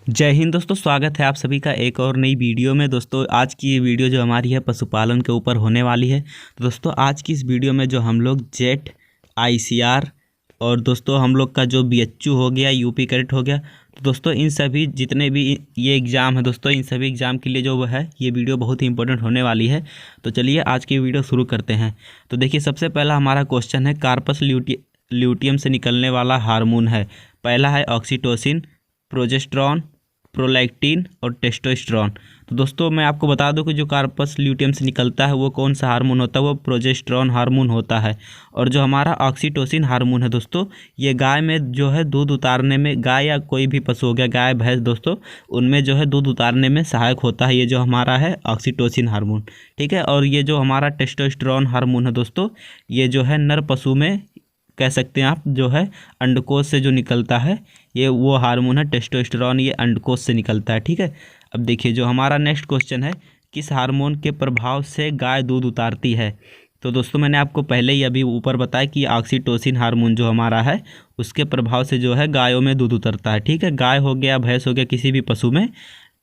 जय हिंद दोस्तों, स्वागत है आप सभी का एक और नई वीडियो में। दोस्तों आज की ये वीडियो जो हमारी है पशुपालन के ऊपर होने वाली है। तो दोस्तों आज की इस वीडियो में जो हम लोग जेट, आईसीआर और दोस्तों हम लोग का जो बीएचयू हो गया, यूपी कैडेट हो गया, तो दोस्तों इन सभी जितने भी ये एग्ज़ाम है दोस्तों, इन सभी एग्ज़ाम के लिए जो है ये वीडियो बहुत ही इंपॉर्टेंट होने वाली है। तो चलिए आज की वीडियो शुरू करते हैं। तो देखिए सबसे पहला हमारा क्वेश्चन है, कार्पस ल्यूटियम से निकलने वाला हार्मोन है। पहला है ऑक्सीटोसिन, प्रोजेस्टेरॉन, प्रोलैक्टिन और टेस्टोस्टेरॉन। तो दोस्तों मैं आपको बता दूं कि जो कार्पस ल्यूटियम से निकलता है वो कौन सा हार्मोन होता है, वो प्रोजेस्टेरॉन हार्मोन होता है। और जो हमारा ऑक्सीटोसिन हार्मोन है दोस्तों, ये गाय में जो है दूध उतारने में, गाय या कोई भी पशु हो गया, गाय भैंस दोस्तों, उनमें जो है दूध उतारने में सहायक होता है। ये जो हमारा है ऑक्सीटोसिन हार्मोन, ठीक है। और ये जो हमारा टेस्टोस्टेरॉन हार्मोन है दोस्तों, ये जो है नर पशु में कह सकते हैं आप, जो है अंडकोश से जो निकलता है ये वो हार्मोन है टेस्टोस्टेरॉन, ये अंडकोश से निकलता है, ठीक है। अब देखिए जो हमारा नेक्स्ट क्वेश्चन है, किस हार्मोन के प्रभाव से गाय दूध उतारती है। तो दोस्तों मैंने आपको पहले ही अभी ऊपर बताया कि ऑक्सीटोसिन हार्मोन जो हमारा है उसके प्रभाव से जो है गायों में दूध उतरता है, ठीक है। गाय हो गया, भैंस हो गया, किसी भी पशु में,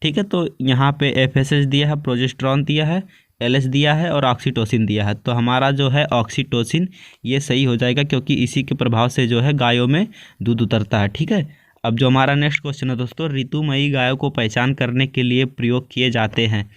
ठीक है। तो यहाँ पे एफएसएच दिया है, प्रोजेस्टेरॉन दिया है, एलएच दिया है और ऑक्सीटोसिन दिया है। तो हमारा जो है ऑक्सीटोसिन ये सही हो जाएगा, क्योंकि इसी के प्रभाव से जो है गायों में दूध उतरता है, ठीक है। अब जो हमारा नेक्स्ट क्वेश्चन है दोस्तों, ऋतुमयी गायों को पहचान करने के लिए प्रयोग किए जाते हैं।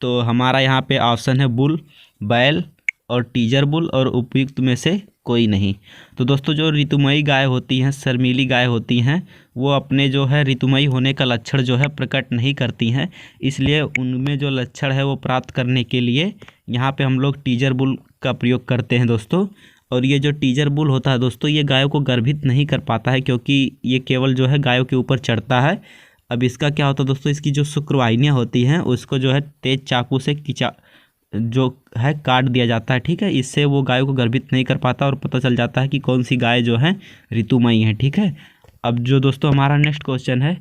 तो हमारा यहाँ पे ऑप्शन है बुल, बैल और टीजर बुल और उपयुक्त में से कोई नहीं। तो दोस्तों जो ऋतुमयी गाय होती हैं, शर्मीली गाय होती हैं, वो अपने जो है ऋतुमयी होने का लक्षण जो है प्रकट नहीं करती हैं, इसलिए उनमें जो लक्षण है वो प्राप्त करने के लिए यहाँ पे हम लोग टीजर बुल का प्रयोग करते हैं दोस्तों। और ये जो टीजर बुल होता है दोस्तों, ये गायों को गर्भित नहीं कर पाता है, क्योंकि ये केवल जो है गायों के ऊपर चढ़ता है। अब इसका क्या होता है दोस्तों, इसकी जो शुक्रवाहिनियाँ होती हैं उसको जो है तेज चाकू से जो है काट दिया जाता है, ठीक है। इससे वो गायों को गर्भित नहीं कर पाता और पता चल जाता है कि कौन सी गाय जो है ऋतुमयी है, ठीक है। अब जो दोस्तों हमारा नेक्स्ट क्वेश्चन है,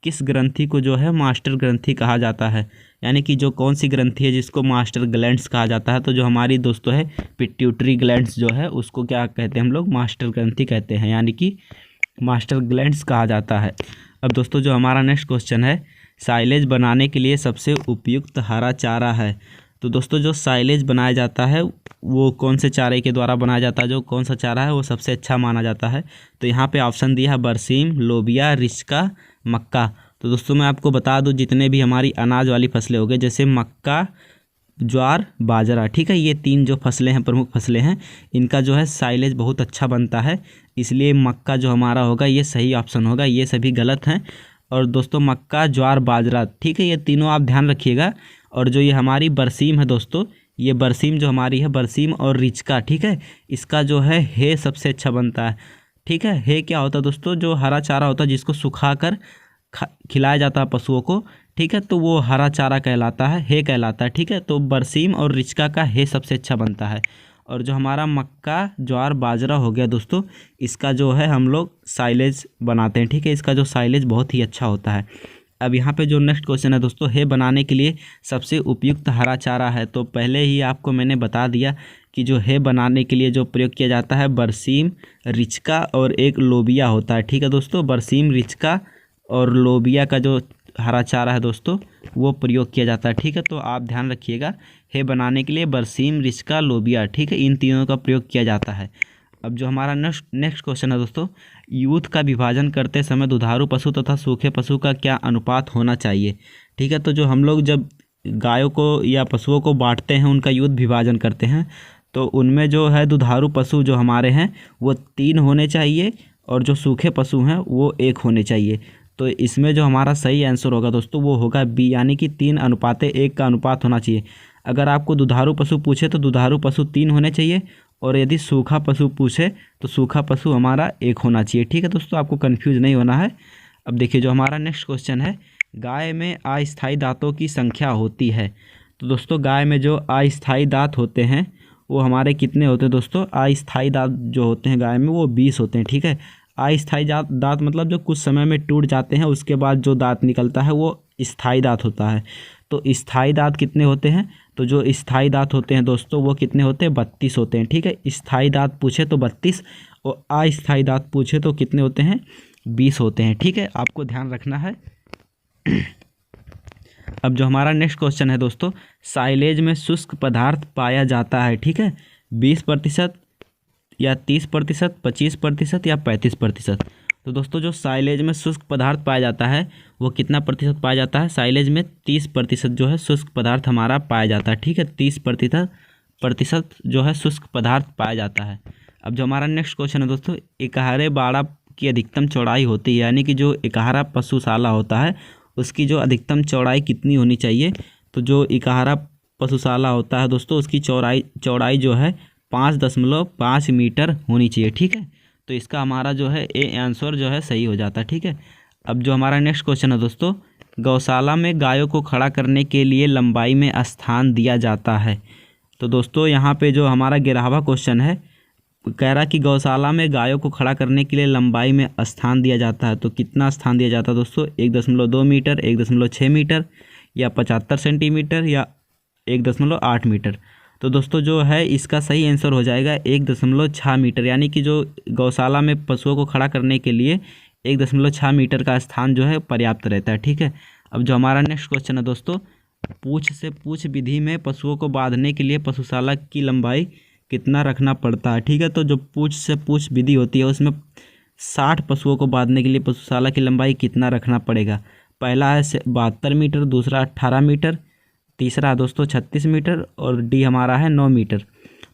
किस ग्रंथि को जो है मास्टर ग्रंथि कहा जाता है, यानी कि जो कौन सी ग्रंथि है जिसको मास्टर ग्लैंड्स कहा जाता है। तो जो हमारी दोस्तों है पिट्यूटरी ग्लैंड्स जो है उसको क्या कहते हैं हम लोग, मास्टर ग्रंथि कहते हैं, यानी कि मास्टर ग्लैंड्स कहा जाता है। अब दोस्तों जो हमारा नेक्स्ट क्वेश्चन है, साइलेज बनाने के लिए सबसे उपयुक्त हरा चारा है। तो दोस्तों जो साइलेज बनाया जाता है वो कौन से चारे के द्वारा बनाया जाता है, जो कौन सा चारा है वो सबसे अच्छा माना जाता है। तो यहाँ पे ऑप्शन दिया है बरसीम, लोबिया, रिचका, मक्का। तो दोस्तों मैं आपको बता दूं, जितने भी हमारी अनाज वाली फसलें हो गई, जैसे मक्का, ज्वार, बाजरा, ठीक है, ये तीन जो फसलें हैं, प्रमुख फसलें हैं, इनका जो है साइलेज बहुत अच्छा बनता है, इसलिए मक्का जो हमारा होगा ये सही ऑप्शन होगा, ये सभी गलत हैं। और दोस्तों मक्का, ज्वार, बाजरा, ठीक है, ये तीनों आप ध्यान रखिएगा। और जो ये हमारी बरसीम है दोस्तों, ये बरसीम जो हमारी है, बरसीम और रिचका, ठीक है, इसका जो है हे सबसे अच्छा बनता है, ठीक है। हे क्या होता है दोस्तों, जो हरा चारा होता है जिसको सुखाकर खिलाया जाता है पशुओं को, ठीक है, तो वो हरा चारा कहलाता है, हे कहलाता है, ठीक है। तो बरसीम और रिचका का हे सबसे अच्छा बनता है। और जो हमारा मक्का, ज्वार, बाजरा हो गया दोस्तों, इसका जो है हम लोग साइलेज बनाते हैं, ठीक है, इसका जो साइलेज बहुत ही अच्छा होता है। अब यहाँ पे जो नेक्स्ट क्वेश्चन है दोस्तों, हे बनाने के लिए सबसे उपयुक्त हरा चारा है। तो पहले ही आपको मैंने बता दिया कि जो है बनाने के लिए जो प्रयोग किया जाता है बरसीम, रिचका और एक लोबिया होता है, ठीक है दोस्तों। बरसीम, रिचका और लोबिया का जो हरा चारा है दोस्तों वो प्रयोग किया जाता है, ठीक है। तो आप ध्यान रखिएगा, हे बनाने के लिए बरसीम, रिचका, लोबिया, ठीक है, इन तीनों का प्रयोग किया जाता है। अब जो हमारा नेक्स्ट क्वेश्चन है दोस्तों, यूथ का विभाजन करते समय दुधारू पशु तथा सूखे पशु का क्या अनुपात होना चाहिए, ठीक है। तो जो हम लोग जब गायों को या पशुओं को बांटते हैं, उनका यूथ विभाजन करते हैं, तो उनमें जो है दुधारू पशु जो हमारे हैं वो 3 होने चाहिए और जो सूखे पशु हैं वो 1 होने चाहिए। तो इसमें जो हमारा सही आंसर होगा दोस्तों वो होगा बी, यानी कि 3:1 का अनुपात होना चाहिए। अगर आपको दुधारू पशु पूछे तो दुधारू पशु 3 होने चाहिए, और यदि सूखा पशु पूछे तो सूखा पशु हमारा 1 होना चाहिए, ठीक है दोस्तों, आपको कंफ्यूज नहीं होना है। अब देखिए जो हमारा नेक्स्ट क्वेश्चन है, गाय में अस्थायी दांतों की संख्या होती है। तो दोस्तों गाय में जो अस्थायी दांत होते हैं वो हमारे कितने होते हैं दोस्तों, अस्थायी दांत जो होते हैं गाय में वो 20 होते हैं, ठीक है। अस्थायी दांत मतलब जो कुछ समय में टूट जाते हैं, उसके बाद जो दांत निकलता है वो स्थायी दांत होता है। तो स्थायी दांत कितने होते हैं, तो जो स्थायी दांत होते हैं दोस्तों वो कितने होते हैं, 32 होते हैं, ठीक है। स्थायी दांत पूछे तो 32 और अस्थायी दांत पूछे तो कितने होते हैं, 20 होते हैं, ठीक है, आपको ध्यान रखना है। अब जो हमारा नेक्स्ट क्वेश्चन है दोस्तों, साइलेज में शुष्क पदार्थ पाया जाता है, ठीक है, 20% या 30%, 25% या 35%। तो दोस्तों जो साइलेज में शुष्क पदार्थ पाया जाता है वो कितना प्रतिशत पाया जाता है? साइलेज में 30% जो है शुष्क पदार्थ हमारा पाया जाता है, ठीक है, 30% जो है शुष्क पदार्थ पाया जाता है। अब जो हमारा नेक्स्ट क्वेश्चन है दोस्तों, एकहारे बाड़ा की अधिकतम चौड़ाई होती है, यानी कि जो एकहारा पशुशाला होता है उसकी जो अधिकतम चौड़ाई कितनी होनी चाहिए? तो जो एकहारा पशुशाला होता है दोस्तों उसकी चौड़ाई जो है 5.5 मीटर होनी चाहिए, ठीक है। तो इसका हमारा जो है ए आंसर जो है सही हो जाता है, ठीक है। अब जो हमारा नेक्स्ट क्वेश्चन है दोस्तों, गौशाला में गायों को खड़ा करने के लिए लंबाई में स्थान दिया जाता है। तो दोस्तों यहाँ पे जो हमारा 11वां क्वेश्चन है, कह रहा कि गौशाला में गायों को खड़ा करने के लिए लंबाई में स्थान दिया जाता है। तो कितना स्थान दिया जाता है दोस्तों? 1.2 मीटर, 1.6 मीटर या 75 सेंटीमीटर या 1.8 मीटर। तो दोस्तों जो है इसका सही आंसर हो जाएगा 1.6 मीटर, यानी कि जो गौशाला में पशुओं को खड़ा करने के लिए 1.6 मीटर का स्थान जो है पर्याप्त रहता है, ठीक है। अब जो हमारा नेक्स्ट क्वेश्चन है दोस्तों, पूँछ से पूँछ विधि में पशुओं को बांधने के लिए पशुशाला की लंबाई कितना रखना पड़ता है, ठीक है। तो जो पूँछ से पूँछ विधि होती है उसमें 60 पशुओं को बांधने के लिए पशुशाला की लंबाई कितना रखना पड़ेगा? पहला है 72 मीटर, दूसरा 18 मीटर, तीसरा दोस्तों 36 मीटर और डी हमारा है 9 मीटर।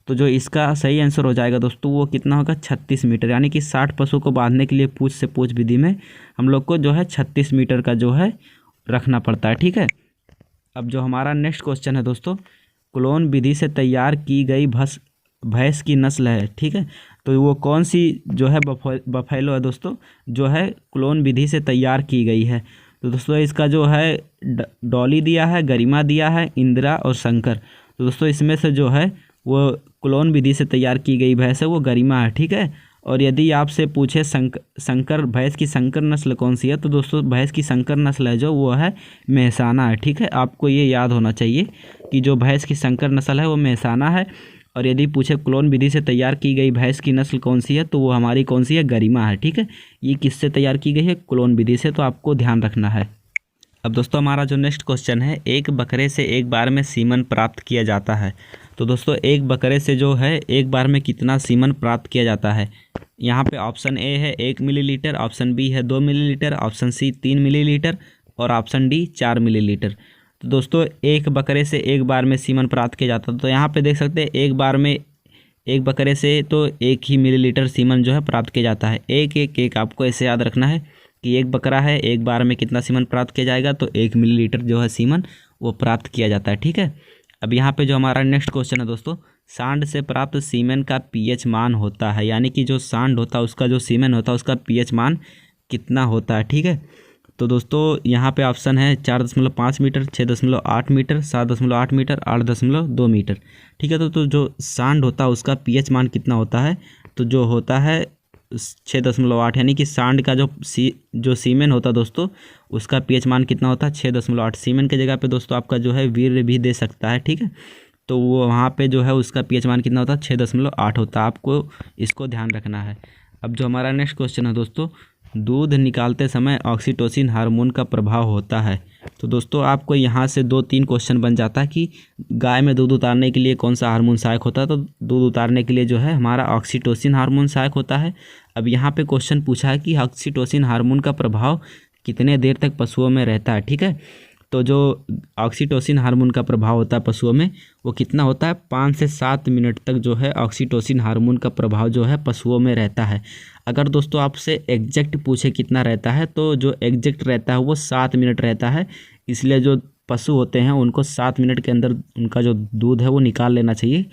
तो जो इसका सही आंसर हो जाएगा दोस्तों वो कितना होगा? 36 मीटर, यानी कि 60 पशुओं को बांधने के लिए पूँछ से पूँछ विधि में हम लोग को जो है 36 मीटर का जो है रखना पड़ता है, ठीक है। अब जो हमारा नेक्स्ट क्वेश्चन है दोस्तों, क्लोन विधि से तैयार की गई भैंस की नस्ल है, ठीक है। तो वो कौन सी जो है बफेलो है दोस्तों, जो है क्लोन विधि से तैयार की गई है? तो दोस्तों इसका जो है डॉली दिया है, गरिमा दिया है, इंदिरा और शंकर। तो दोस्तों इसमें से जो है वो क्लोन विधि से तैयार की गई भैंस है वो गरिमा है, ठीक है। और यदि आपसे पूछे शंकर भैंस की शंकर नस्ल कौन सी है, तो दोस्तों भैंस की शंकर नस्ल है जो वो है मेहसाना है, ठीक है। आपको ये याद होना चाहिए कि जो भैंस की शंकर नस्ल है वो मेहसाना है। और यदि पूछे क्लोन विधि से तैयार की गई भैंस की नस्ल कौन सी है, तो वो हमारी कौन सी है? गरिमा है, ठीक है। ये किससे तैयार की गई है? क्लोन विधि से, तो आपको ध्यान रखना है। अब दोस्तों हमारा जो नेक्स्ट क्वेश्चन है, एक बकरे से एक बार में सीमन प्राप्त किया जाता है। तो दोस्तों एक बकरे से जो है एक बार में कितना सीमन प्राप्त किया जाता है? यहाँ पे ऑप्शन ए है 1 मिलीलीटर, ऑप्शन बी है 2 मिलीलीटर, ऑप्शन सी 3 मिलीलीटर और ऑप्शन डी 4 मिलीलीटर। तो दोस्तों एक बकरे से एक बार में सीमन प्राप्त किया जाता है। तो यहाँ पे देख सकते हैं एक बार में एक बकरे से तो 1 ही मिलीलीटर सीमन जो है प्राप्त किया जाता है। एक आपको ऐसे याद रखना है कि एक बकरा है, एक बार में कितना सीमन प्राप्त किया जाएगा? तो 1 मिलीलीटर जो है सीमन वो प्राप्त किया जाता है, ठीक है। अब यहाँ पे जो हमारा नेक्स्ट क्वेश्चन है दोस्तों, सांड से प्राप्त सीमेन का पीएच मान होता है, यानी कि जो सांड होता है उसका जो सीमेन होता है उसका पीएच मान कितना होता है, ठीक है। तो दोस्तों यहाँ पे ऑप्शन है 4.5 मीटर, 6.8 मीटर, 7.8 मीटर, 8.2 मीटर, ठीक है। तो जो सांड होता है उसका पीएच मान कितना होता है? तो जो होता है 6.8, यानी कि सांड का जो सीमेन होता है दोस्तों उसका पीएच मान कितना होता है? 6.8। सीमेन की जगह पे दोस्तों आपका जो है वीर्य भी दे सकता है, ठीक है। तो वो वहाँ पे जो है उसका पीएच मान कितना होता है? 6.8 होता है। आपको इसको ध्यान रखना है। अब जो हमारा नेक्स्ट क्वेश्चन है दोस्तों, दूध निकालते समय ऑक्सीटोसिन हार्मोन का प्रभाव होता है। तो दोस्तों आपको यहाँ से 2-3 क्वेश्चन बन जाता है कि गाय में दूध उतारने के लिए कौन सा हार्मोन सहायक होता है? तो दूध उतारने के लिए जो है हमारा ऑक्सीटोसिन हार्मोन सहायक होता है। अब यहाँ पे क्वेश्चन पूछा है कि ऑक्सीटोसिन हार्मोन का प्रभाव कितने देर तक पशुओं में रहता है, ठीक है। तो जो ऑक्सीटोसिन हार्मोन का प्रभाव होता है पशुओं में वो कितना होता है? 5 से 7 मिनट तक जो है ऑक्सीटोसिन हार्मोन का प्रभाव जो है पशुओं में रहता है। अगर दोस्तों आपसे एग्जैक्ट पूछे कितना रहता है, तो जो एग्जैक्ट रहता है वो 7 मिनट रहता है। इसलिए जो पशु होते हैं उनको 7 मिनट के अंदर उनका जो दूध है वो निकाल लेना चाहिए।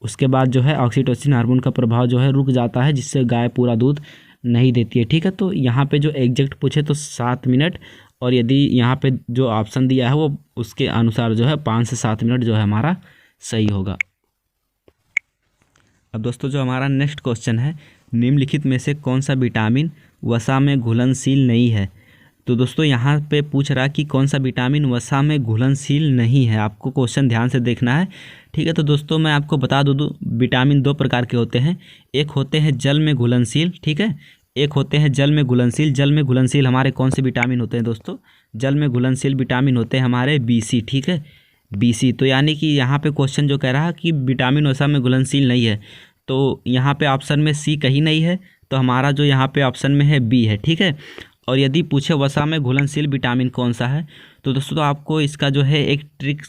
उसके बाद जो है ऑक्सीटोसिन हार्मोन का प्रभाव जो है रुक जाता है, जिससे गाय पूरा दूध नहीं देती है, ठीक है। तो यहाँ पे जो एग्जैक्ट पूछे तो 7 मिनट, और यदि यहाँ पे जो ऑप्शन दिया है वो उसके अनुसार जो है 5 से 7 मिनट जो है हमारा सही होगा। अब दोस्तों जो हमारा नेक्स्ट क्वेश्चन है, निम्नलिखित में से कौन सा विटामिन वसा में घुलनशील नहीं है? तो दोस्तों यहाँ पे पूछ रहा कि कौन सा विटामिन वसा में घुलनशील नहीं है। आपको क्वेश्चन ध्यान से देखना है, ठीक है। तो दोस्तों मैं आपको बता दूँ विटामिन 2 प्रकार के होते हैं। एक होते हैं जल में घुलनशील, ठीक है। एक होते हैं जल में घुलनशील। जल में घुलनशील हमारे कौन से विटामिन होते हैं दोस्तों? जल में घुलनशील विटामिन होते हैं हमारे BC, ठीक है, BC। तो यानी कि यहाँ पे क्वेश्चन जो कह रहा है कि विटामिन वसा में घुलनशील नहीं है, तो यहाँ पे ऑप्शन में C कहीं नहीं है, तो हमारा जो यहाँ पे ऑप्शन में है B है, ठीक है। और यदि पूछे वसा में घुलनशील विटामिन कौन सा है, तो दोस्तों आपको इसका जो है एक ट्रिक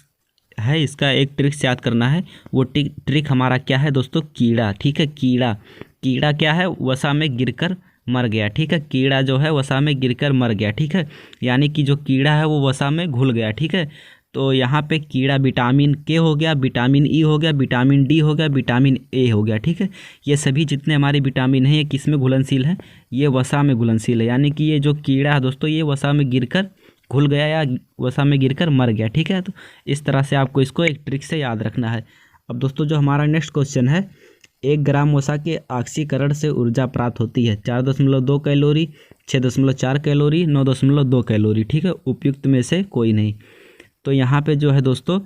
है, इसका एक ट्रिक्स याद करना है। वो ट्रिक हमारा क्या है दोस्तों? कीड़ा, ठीक है। कीड़ा क्या है? वसा में गिरकर मर गया, ठीक है। कीड़ा जो है वसा में गिरकर मर गया, ठीक है। यानी कि जो कीड़ा है वो वसा में घुल गया, ठीक है। तो यहाँ पे कीड़ा विटामिन K हो गया, विटामिन E हो गया, विटामिन D हो गया, विटामिन A हो गया, ठीक है। ये सभी जितने हमारे विटामिन हैं ये किस में घुलनशील है? ये वसा में घुलनशील है। यानी कि ये जो कीड़ा है दोस्तों ये वसा में गिरकर घुल गया या वसा में गिरकर मर गया, ठीक है। तो इस तरह से आपको इसको एक ट्रिक से याद रखना है। अब दोस्तों जो हमारा नेक्स्ट क्वेश्चन है, 1 ग्राम वसा के ऑक्सीकरण से ऊर्जा प्राप्त होती है 4.2 कैलोरी, 6.4 कैलोरी, 9.2 कैलोरी, ठीक है। उपयुक्त में से कोई नहीं। तो यहाँ पे जो है दोस्तों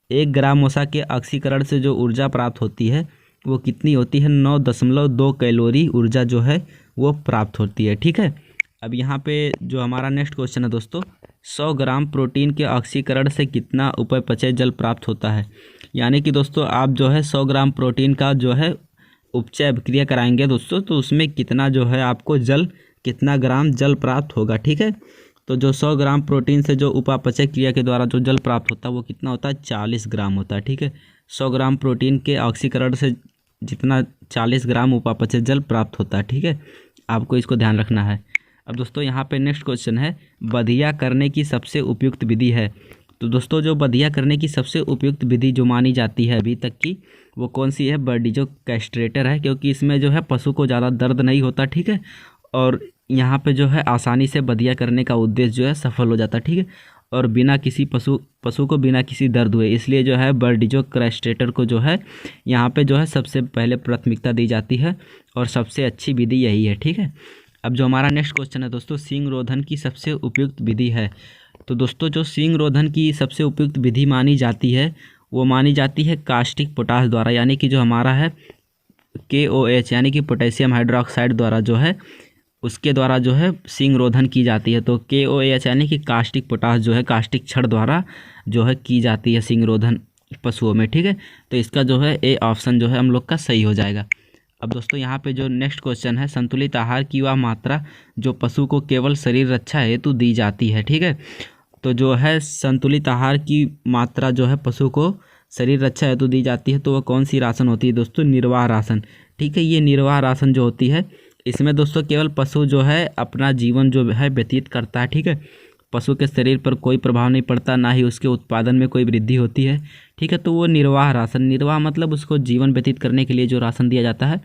1 ग्राम वसा के ऑक्सीकरण से जो ऊर्जा प्राप्त होती है वो कितनी होती है? 9.2 कैलोरी ऊर्जा जो है वो प्राप्त होती है, ठीक है। अब यहाँ पे जो हमारा नेक्स्ट क्वेश्चन है दोस्तों, 100 ग्राम प्रोटीन के ऑक्सीकरण से कितना उपापचय जल प्राप्त होता है? यानी कि दोस्तों आप जो है 100 ग्राम प्रोटीन का जो है उपचय क्रिया कराएंगे दोस्तों, तो उसमें कितना जो है आपको जल, कितना ग्राम जल प्राप्त होगा, ठीक है। तो जो 100 ग्राम प्रोटीन से जो उपापचय क्रिया के द्वारा जो जल प्राप्त होता है वो कितना होता है? 40 ग्राम होता है, ठीक है। 100 ग्राम प्रोटीन के ऑक्सीकरण से जितना 40 ग्राम उपापचय जल प्राप्त होता है, ठीक है। आपको इसको ध्यान रखना है। अब दोस्तों यहाँ पे नेक्स्ट क्वेश्चन है, बधिया करने की सबसे उपयुक्त विधि है। तो दोस्तों जो बधिया करने की सबसे उपयुक्त विधि जो मानी जाती है अभी तक की, वो कौन सी है? बर्डीजो कैस्ट्रेटर है, क्योंकि इसमें जो है पशु को ज़्यादा दर्द नहीं होता, ठीक है। और यहाँ पे जो है आसानी से बधिया करने का उद्देश्य जो है सफल हो जाता है, ठीक है। और बिना किसी पशु को बिना किसी दर्द हुए, इसलिए जो है बर्डीजो कैस्ट्रेटर को जो है यहाँ पे जो है सबसे पहले प्राथमिकता दी जाती है और सबसे अच्छी विधि यही है, ठीक है। अब जो हमारा नेक्स्ट क्वेश्चन है दोस्तों, सींग रोधन की सबसे उपयुक्त विधि है। तो दोस्तों जो सींग रोधन की सबसे उपयुक्त विधि मानी जाती है वो मानी जाती है कास्टिक पोटाश द्वारा, यानी कि जो हमारा है KOH यानी कि पोटेशियम हाइड्रोक्साइड द्वारा जो है उसके द्वारा जो है सींग रोधन की जाती है। तो KOH यानी कि कास्टिक पोटाश जो है कास्टिक क्षार द्वारा जो है की जाती है सींग रोधन पशुओं में, ठीक है। तो इसका जो है A ऑप्शन जो है हम लोग का सही हो जाएगा। अब दोस्तों यहाँ पे जो नेक्स्ट क्वेश्चन है, संतुलित आहार की वह मात्रा जो पशु को केवल शरीर रक्षा हेतु दी जाती है, ठीक है। तो जो है संतुलित आहार की मात्रा जो है पशु को शरीर रक्षा हेतु दी जाती है, तो वह कौन सी राशन होती है दोस्तों? निर्वाह राशन, ठीक है। ये निर्वाह राशन जो होती है इसमें दोस्तों केवल पशु जो है अपना जीवन जो है व्यतीत करता है, ठीक है। पशु के शरीर पर कोई प्रभाव नहीं पड़ता, ना ही उसके उत्पादन में कोई वृद्धि होती है, ठीक है। तो वो निर्वाह राशन, निर्वाह मतलब उसको जीवन व्यतीत करने के लिए जो राशन दिया जाता है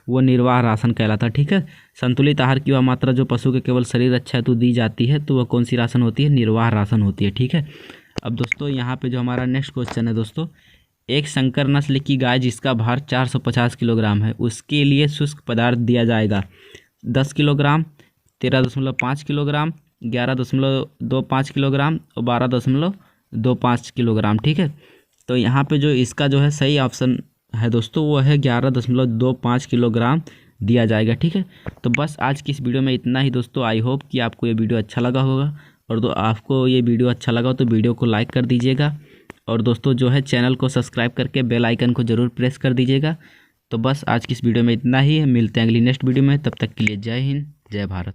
वो निर्वाह राशन कहलाता है, ठीक है। संतुलित आहार की वह मात्रा जो पशु के केवल शरीर रक्षा हेतु दी जाती है, तो वह कौन सी राशन होती है? निर्वाह राशन होती है, ठीक है। अब दोस्तों यहाँ पे जो हमारा नेक्स्ट क्वेश्चन है दोस्तों, एक संकर नस्ल की गाय जिसका भार 450 किलोग्राम है उसके लिए शुष्क पदार्थ दिया जाएगा 10 किलोग्राम, 13.5 किलोग्राम, 11.25 किलोग्राम और 12.25 किलोग्राम, ठीक है। तो यहाँ पे जो इसका जो है सही ऑप्शन है दोस्तों वो है 11.25 किलोग्राम दिया जाएगा, ठीक है। तो बस आज की इस वीडियो में इतना ही दोस्तों। आई होप कि आपको ये वीडियो अच्छा लगा होगा, और तो आपको ये वीडियो अच्छा लगा तो वीडियो को लाइक कर दीजिएगा, और दोस्तों जो है चैनल को सब्सक्राइब करके बेल आइकन को ज़रूर प्रेस कर दीजिएगा। तो बस आज की इस वीडियो में इतना ही, मिलते हैं अगली नेक्स्ट वीडियो में। तब तक के लिए जय हिंद, जय भारत।